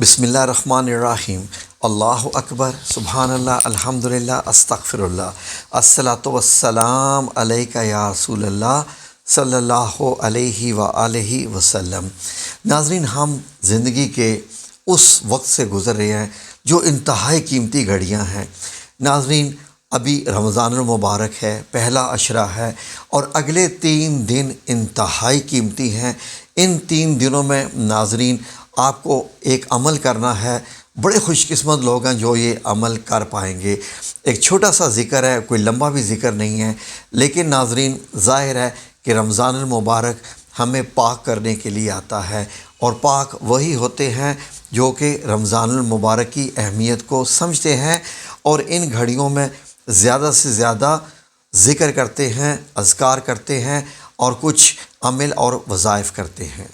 بسم اللہ الرحمن الرحیم۔ اللہ اکبر، سبحان اللہ، الحمدللہ، استغفر اللہ، الصلاۃ والسلام علیک یا رسول اللہ صلی اللہ علیہ وآلہ وسلم۔ ناظرین، ہم زندگی کے اس وقت سے گزر رہے ہیں جو انتہائی قیمتی گھڑیاں ہیں۔ ناظرین، ابھی رمضان المبارک ہے، پہلا عشرہ ہے، اور اگلے 3 دن انتہائی قیمتی ہیں۔ ان 3 دنوں میں ناظرین آپ کو ایک عمل کرنا ہے۔ بڑے خوش قسمت لوگ ہیں جو یہ عمل کر پائیں گے۔ ایک چھوٹا سا ذکر ہے، کوئی لمبا بھی ذکر نہیں ہے، لیکن ناظرین ظاہر ہے کہ رمضان المبارک ہمیں پاک کرنے کے لیے آتا ہے، اور پاک وہی ہوتے ہیں جو کہ رمضان المبارک کی اہمیت کو سمجھتے ہیں اور ان گھڑیوں میں زیادہ سے زیادہ ذکر کرتے ہیں، اذکار کرتے ہیں اور کچھ عمل اور وظائف کرتے ہیں۔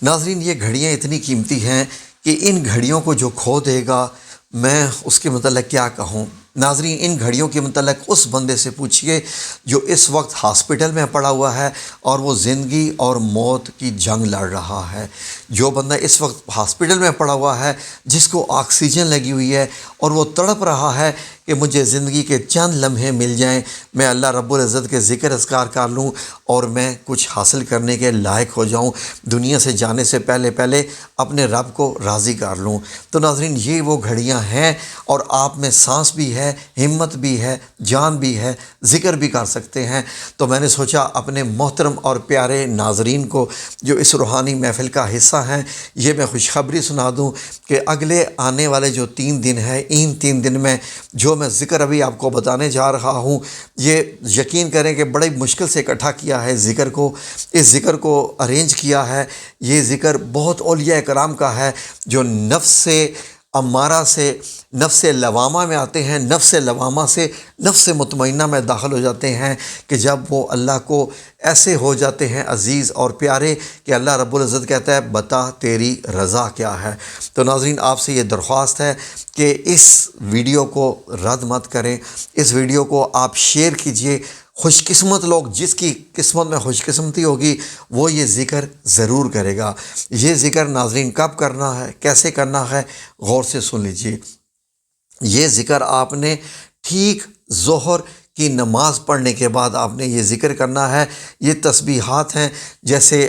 ناظرین، یہ گھڑیاں اتنی قیمتی ہیں کہ ان گھڑیوں کو جو کھو دے گا، میں اس کے متعلق کیا کہوں۔ ناظرین، ان گھڑیوں کے متعلق اس بندے سے پوچھئے جو اس وقت ہاسپٹل میں پڑا ہوا ہے اور وہ زندگی اور موت کی جنگ لڑ رہا ہے۔ جو بندہ اس وقت ہاسپٹل میں پڑا ہوا ہے، جس کو آکسیجن لگی ہوئی ہے اور وہ تڑپ رہا ہے کہ مجھے زندگی کے چند لمحے مل جائیں، میں اللہ رب العزت کے ذکر اذکار کر لوں اور میں کچھ حاصل کرنے کے لائق ہو جاؤں، دنیا سے جانے سے پہلے اپنے رب کو راضی کر لوں۔ تو ناظرین، یہ وہ گھڑیاں ہیں، اور آپ میں سانس بھی ہے، ہمت بھی ہے، جان بھی ہے، ذکر بھی کر سکتے ہیں۔ تو میں نے سوچا اپنے محترم اور پیارے ناظرین کو جو اس روحانی محفل کا حصہ ہیں، یہ میں خوشخبری سنا دوں کہ اگلے آنے والے جو 3 دن ہیں، ان 3 دن میں جو میں ذکر ابھی آپ کو بتانے جا رہا ہوں، یہ یقین کریں کہ بڑی مشکل سے اکٹھا کیا ہے ذکر کو، اس ذکر کو ارینج کیا ہے۔ یہ ذکر بہت اولیاء کرام کا ہے جو نفس امارہ سے نفس لوامہ میں آتے ہیں، نفس لوامہ سے نفس مطمئنہ میں داخل ہو جاتے ہیں کہ جب وہ اللہ کو ایسے ہو جاتے ہیں عزیز اور پیارے کہ اللہ رب العزت کہتا ہے بتا تیری رضا کیا ہے۔ تو ناظرین، آپ سے یہ درخواست ہے کہ اس ویڈیو کو رد مت کریں، اس ویڈیو کو آپ شیئر کیجئے۔ خوش قسمت لوگ، جس کی قسمت میں خوش قسمتی ہوگی، وہ یہ ذکر ضرور کرے گا۔ یہ ذکر ناظرین کب کرنا ہے، کیسے کرنا ہے، غور سے سن لیجئے۔ یہ ذکر آپ نے ٹھیک ظہر کی نماز پڑھنے کے بعد آپ نے یہ ذکر کرنا ہے۔ یہ تسبیحات ہیں، جیسے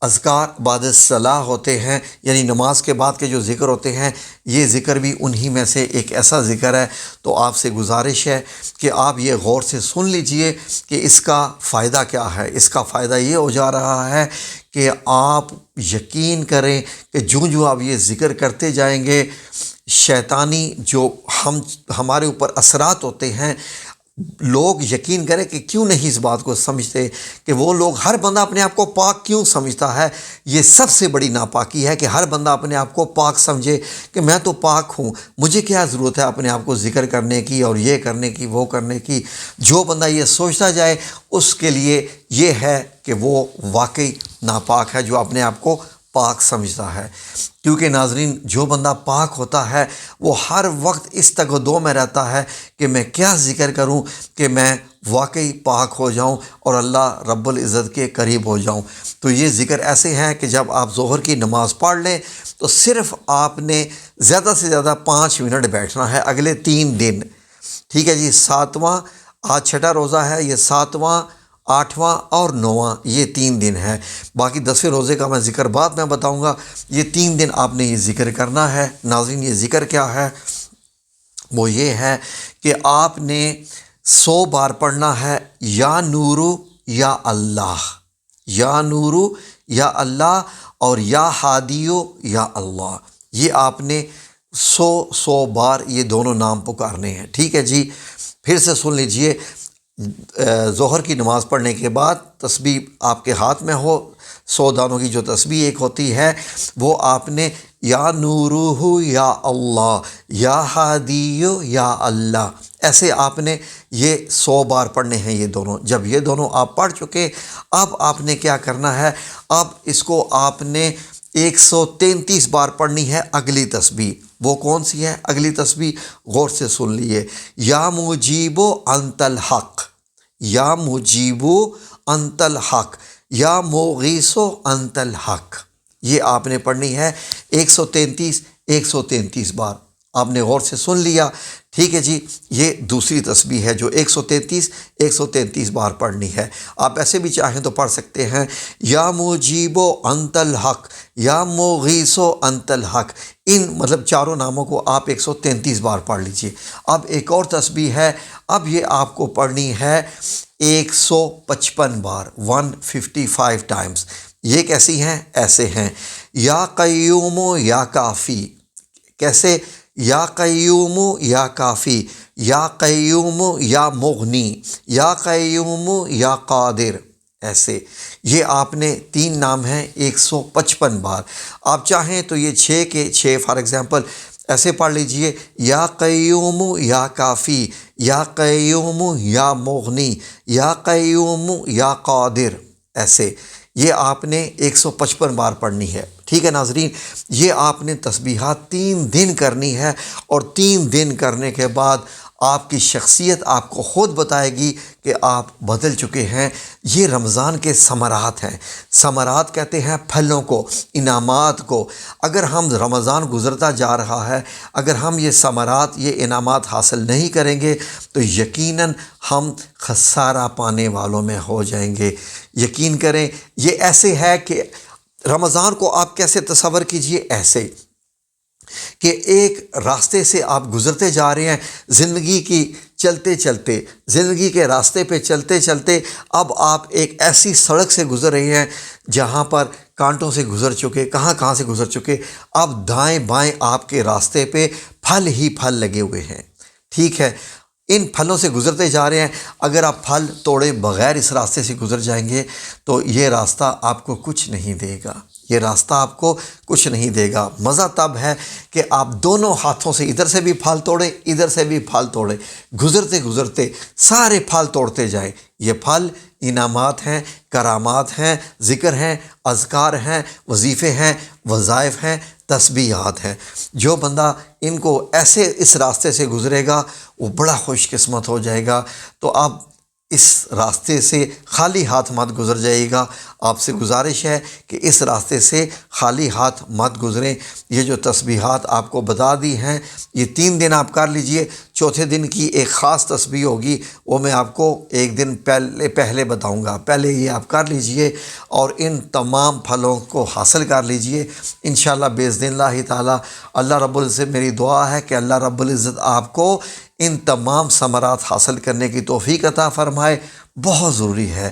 اذکار بعد الصلاۃ ہوتے ہیں، یعنی نماز کے بعد کے جو ذکر ہوتے ہیں، یہ ذکر بھی انہی میں سے ایک ایسا ذکر ہے۔ تو آپ سے گزارش ہے کہ آپ یہ غور سے سن لیجئے کہ اس کا فائدہ کیا ہے۔ اس کا فائدہ یہ ہو جا رہا ہے کہ آپ یقین کریں کہ جو آپ یہ ذکر کرتے جائیں گے، شیطانی جو ہمارے اوپر اثرات ہوتے ہیں، لوگ یقین کریں کہ کیوں نہیں اس بات کو سمجھتے کہ وہ لوگ، ہر بندہ اپنے آپ کو پاک کیوں سمجھتا ہے؟ یہ سب سے بڑی ناپاکی ہے کہ ہر بندہ اپنے آپ کو پاک سمجھے کہ میں تو پاک ہوں، مجھے کیا ضرورت ہے اپنے آپ کو ذکر کرنے کی اور یہ کرنے کی، وہ کرنے کی۔ جو بندہ یہ سوچتا جائے، اس کے لیے یہ ہے کہ وہ واقعی ناپاک ہے جو اپنے آپ کو پاک سمجھتا ہے۔ کیونکہ ناظرین، جو بندہ پاک ہوتا ہے وہ ہر وقت اس تگ و دو میں رہتا ہے کہ میں کیا ذکر کروں کہ میں واقعی پاک ہو جاؤں اور اللہ رب العزت کے قریب ہو جاؤں۔ تو یہ ذکر ایسے ہیں کہ جب آپ ظہر کی نماز پڑھ لیں تو صرف آپ نے زیادہ سے زیادہ 5 منٹ بیٹھنا ہے اگلے 3 دن۔ ٹھیک ہے جی، 7واں، آج چھٹا روزہ ہے، یہ 7واں، 8واں اور 9واں، یہ 3 دن ہے۔ باقی 10ویں روزے کا میں ذکر بعد میں بتاؤں گا۔ یہ 3 دن آپ نے یہ ذکر کرنا ہے۔ ناظرین، یہ ذکر کیا ہے؟ وہ یہ ہے کہ آپ نے 100 بار پڑھنا ہے یا نورو یا اللہ، یا نورو یا اللہ، اور یا ہادیو یا اللہ۔ یہ آپ نے 100 بار یہ دونوں نام پکارنے ہیں۔ ٹھیک ہے جی، پھر سے سن لیجئے۔ ظہر کی نماز پڑھنے کے بعد تسبیح آپ کے ہاتھ میں ہو، 100 دانوں کی جو تسبیح ایک ہوتی ہے، وہ آپ نے یا نورو یا اللہ، یا ہادیو یا اللہ، ایسے آپ نے یہ 100 بار پڑھنے ہیں یہ دونوں۔ جب یہ دونوں آپ پڑھ چکے، اب آپ نے کیا کرنا ہے؟ اب اس کو آپ نے 133 بار پڑھنی ہے اگلی تسبیح۔ وہ کون سی ہے اگلی تسبیح؟ غور سے سن لیے۔ یا مجیبو انت الحق، یا مجیبو انت الحق، یا مغیثو انت الحق۔ یہ آپ نے پڑھنی ہے 133 بار۔ آپ نے غور سے سن لیا، ٹھیک ہے جی۔ یہ دوسری تسبیح ہے جو 133 بار پڑھنی ہے۔ آپ ایسے بھی چاہیں تو پڑھ سکتے ہیں یا مجیب و انت الحق، یا مغیث و انت الحق، ان مطلب چاروں ناموں کو آپ 133 بار پڑھ لیجئے۔ اب ایک اور تسبیح ہے، اب یہ آپ کو پڑھنی ہے 155 بار، 155 ٹائمز۔ یہ کیسی ہیں؟ ایسے ہیں یا قیوم یا کافی۔ کیسے؟ یا قیوم یا کافی، یا قیوم یا مغنی، یا قیوم یا قادر، ایسے۔ یہ آپ نے 3 نام ہیں 155 بار۔ آپ چاہیں تو یہ 6 کے 6 فار ایگزامپل ایسے پڑھ لیجئے یا قیوم یا کافی، یا قیوم یا مغنی، یا قیوم یا قادر، ایسے۔ یہ آپ نے 155 بار پڑھنی ہے، ٹھیک ہے ناظرین۔ یہ آپ نے تسبیحات 3 دن کرنی ہے، اور 3 دن کرنے کے بعد آپ کی شخصیت آپ کو خود بتائے گی کہ آپ بدل چکے ہیں۔ یہ رمضان کے ثمرات ہیں۔ ثمرات کہتے ہیں پھلوں کو، انعامات کو۔ اگر ہم رمضان گزرتا جا رہا ہے، اگر ہم یہ ثمرات، یہ انعامات حاصل نہیں کریں گے تو یقیناً ہم خسارہ پانے والوں میں ہو جائیں گے۔ یقین کریں، یہ ایسے ہے کہ رمضان کو آپ کیسے تصور کیجئے، ایسے کہ ایک راستے سے آپ گزرتے جا رہے ہیں، زندگی کی چلتے چلتے، زندگی کے راستے پہ چلتے چلتے اب آپ ایک ایسی سڑک سے گزر رہے ہیں جہاں پر کانٹوں سے گزر چکے، کہاں سے گزر چکے، اب دائیں بائیں آپ کے راستے پہ پھل ہی پھل لگے ہوئے ہیں، ٹھیک ہے۔ ان پھلوں سے گزرتے جا رہے ہیں، اگر آپ پھل توڑے بغیر اس راستے سے گزر جائیں گے تو یہ راستہ آپ کو کچھ نہیں دے گا، یہ راستہ آپ کو کچھ نہیں دے گا۔ مزہ تب ہے کہ آپ دونوں ہاتھوں سے ادھر سے بھی پھل توڑیں، ادھر سے بھی پھل توڑیں، گزرتے گزرتے سارے پھل توڑتے جائیں۔ یہ پھل انعامات ہیں، کرامات ہیں، ذکر ہیں، اذکار ہیں، وظیفے ہیں، وظائف ہیں، تسبیحات ہیں۔ جو بندہ ان کو ایسے اس راستے سے گزرے گا وہ بڑا خوش قسمت ہو جائے گا۔ تو آپ اس راستے سے خالی ہاتھ مت گزر جائے گا۔ آپ سے گزارش ہے کہ اس راستے سے خالی ہاتھ مت گزریں۔ یہ جو تسبیحات آپ کو بتا دی ہیں، یہ 3 دن آپ کر لیجئے۔ چوتھے دن کی ایک خاص تسبیح ہوگی، وہ میں آپ کو ایک دن پہلے بتاؤں گا۔ پہلے یہ آپ کر لیجئے اور ان تمام پھلوں کو حاصل کر لیجئے انشاءاللہ باذن اللہ تعالی۔ اللہ رب العزت، میری دعا ہے کہ اللہ رب العزت آپ کو ان تمام ثمرات حاصل کرنے کی توفیق عطا فرمائے۔ بہت ضروری ہے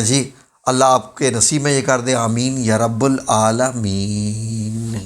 جی، اللہ آپ کے نصیب میں یہ کر دے، آمین یا رب العالمین۔